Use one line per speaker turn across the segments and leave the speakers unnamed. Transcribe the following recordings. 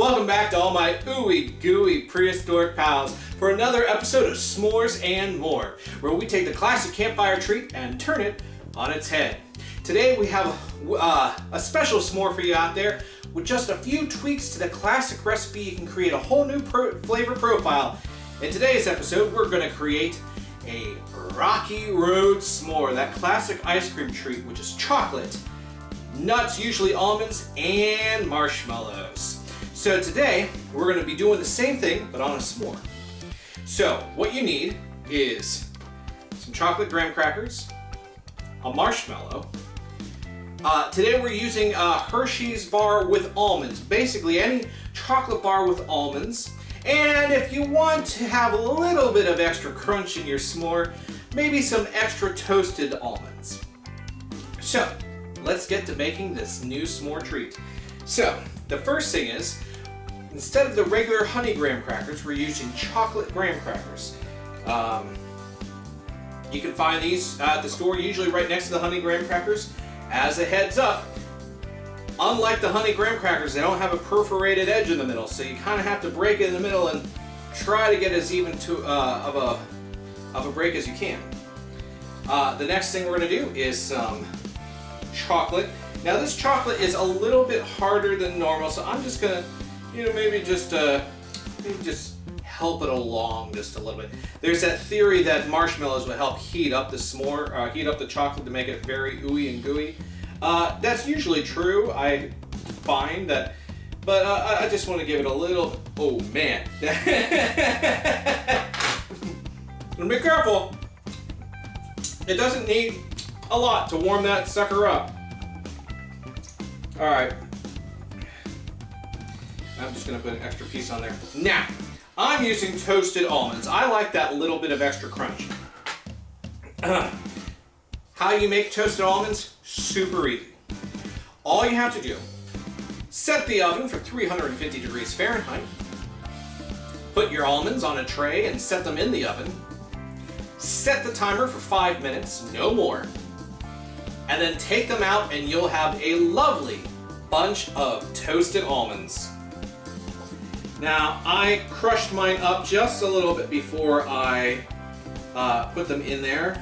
Welcome back to all my ooey gooey prehistoric pals for another episode of S'mores and More, where we take the classic campfire treat and turn it on its head. Today we have a special s'more for you out there. With just a few tweaks to the classic recipe, you can create a whole new flavor profile. In today's episode, we're going to create a Rocky Road s'more, that classic ice cream treat, which is chocolate, nuts, usually almonds, and marshmallows. So today, we're going to be doing the same thing, but on a s'more. So, what you need is some chocolate graham crackers, a marshmallow. Today we're using a Hershey's bar with almonds, basically any chocolate bar with almonds. And if you want to have a little bit of extra crunch in your s'more, maybe some extra toasted almonds. So, let's get to making this new s'more treat. So, the first thing is, instead of the regular honey graham crackers, we're using chocolate graham crackers. You can find these at the store, usually right next to the honey graham crackers. As a heads up, unlike the honey graham crackers, they don't have a perforated edge in the middle, so you kind of have to break it in the middle and try to get as even of a break as you can. The next thing we're going to do is some chocolate. Now this chocolate is a little bit harder than normal, so I'm just going to, maybe just help it along just a little bit. There's that theory that marshmallows will help heat up the s'more, heat up the chocolate to make it very ooey and gooey. That's usually true, I find that, but I just want to give it a little, oh man. And be careful, it doesn't need a lot to warm that sucker up. Alright, I'm just going to put an extra piece on there. Now, I'm using toasted almonds. I like that little bit of extra crunch. How you make toasted almonds? Super easy. All you have to do, set the oven for 350 degrees Fahrenheit, put your almonds on a tray and set them in the oven, set the timer for 5 minutes, no more, and then take them out and you'll have a lovely bunch of toasted almonds. Now, I crushed mine up just a little bit before I put them in there.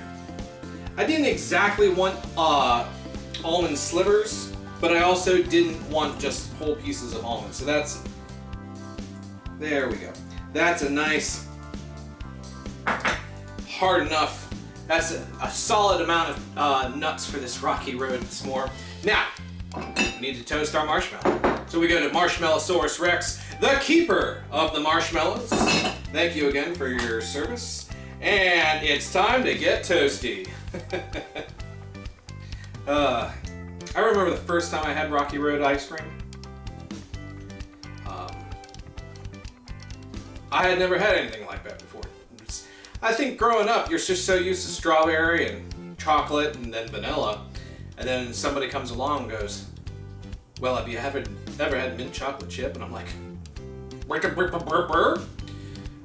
I didn't exactly want almond slivers, but I also didn't want just whole pieces of almonds. So there we go. That's a nice, hard enough, that's a solid amount of nuts for this Rocky Road s'more. Now, we need to toast our marshmallow. So we go to Marshmallosaurus Rex, the keeper of the marshmallows. Thank you again for your service. And it's time to get toasty. I remember the first time I had Rocky Road ice cream. I had never had anything like that before. I think growing up, you're just so used to strawberry and chocolate and then vanilla. And then somebody comes along and goes, well, have you ever had mint chocolate chip? And I'm like,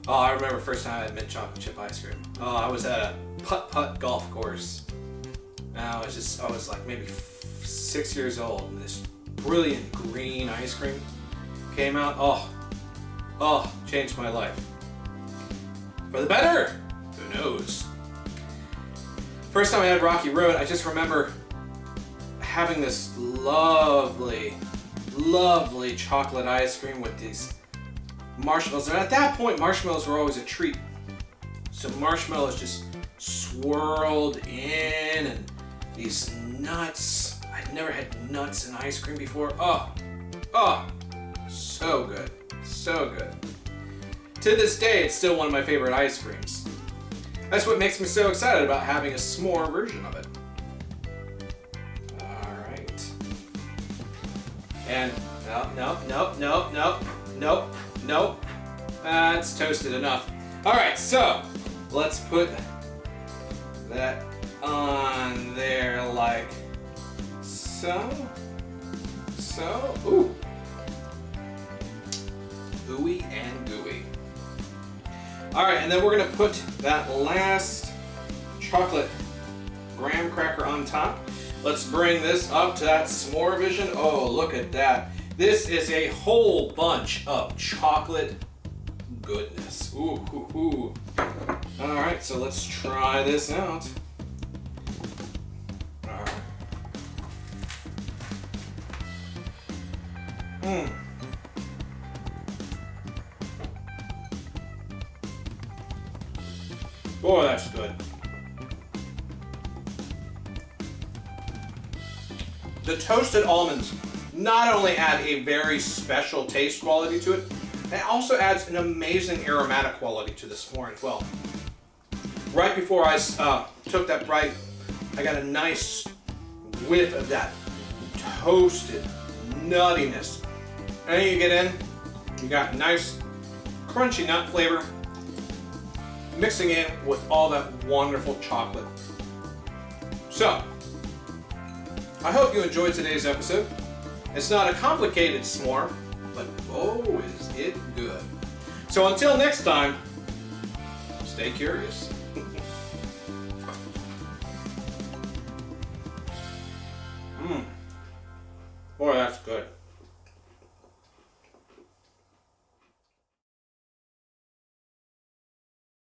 oh, I remember the first time I had mint chocolate chip ice cream. Oh, I was at a putt-putt golf course. I was like maybe 6 years old, and this brilliant green ice cream came out. Oh, changed my life. For the better? Who knows? First time I had Rocky Road, I just remember having this lovely, lovely chocolate ice cream with these marshmallows. And at that point, marshmallows were always a treat. So marshmallows just swirled in, and these nuts. I'd never had nuts in ice cream before. Oh, so good, so good. To this day, it's still one of my favorite ice creams. That's what makes me so excited about having a s'more version of it. Alright. And, nope. That's toasted enough. Alright, so, let's put that on there like so. Ooh. Ooey and gooey. Alright, and then we're going to put that last chocolate graham cracker on top. Let's bring this up to that s'more vision. Oh, look at that. This is a whole bunch of chocolate goodness. Ooh, ooh, ooh. All right, so let's try this out. All right. Boy, that's good. The toasted almonds not only add a very special taste quality to it, it also adds an amazing aromatic quality to this s'more as well. Right before I took that bite, I got a nice whiff of that toasted nuttiness. And then you get in, you got nice crunchy nut flavor mixing in with all that wonderful chocolate. So, I hope you enjoyed today's episode. It's not a complicated s'more, but oh, is it good. So until next time, stay curious. Boy, that's good.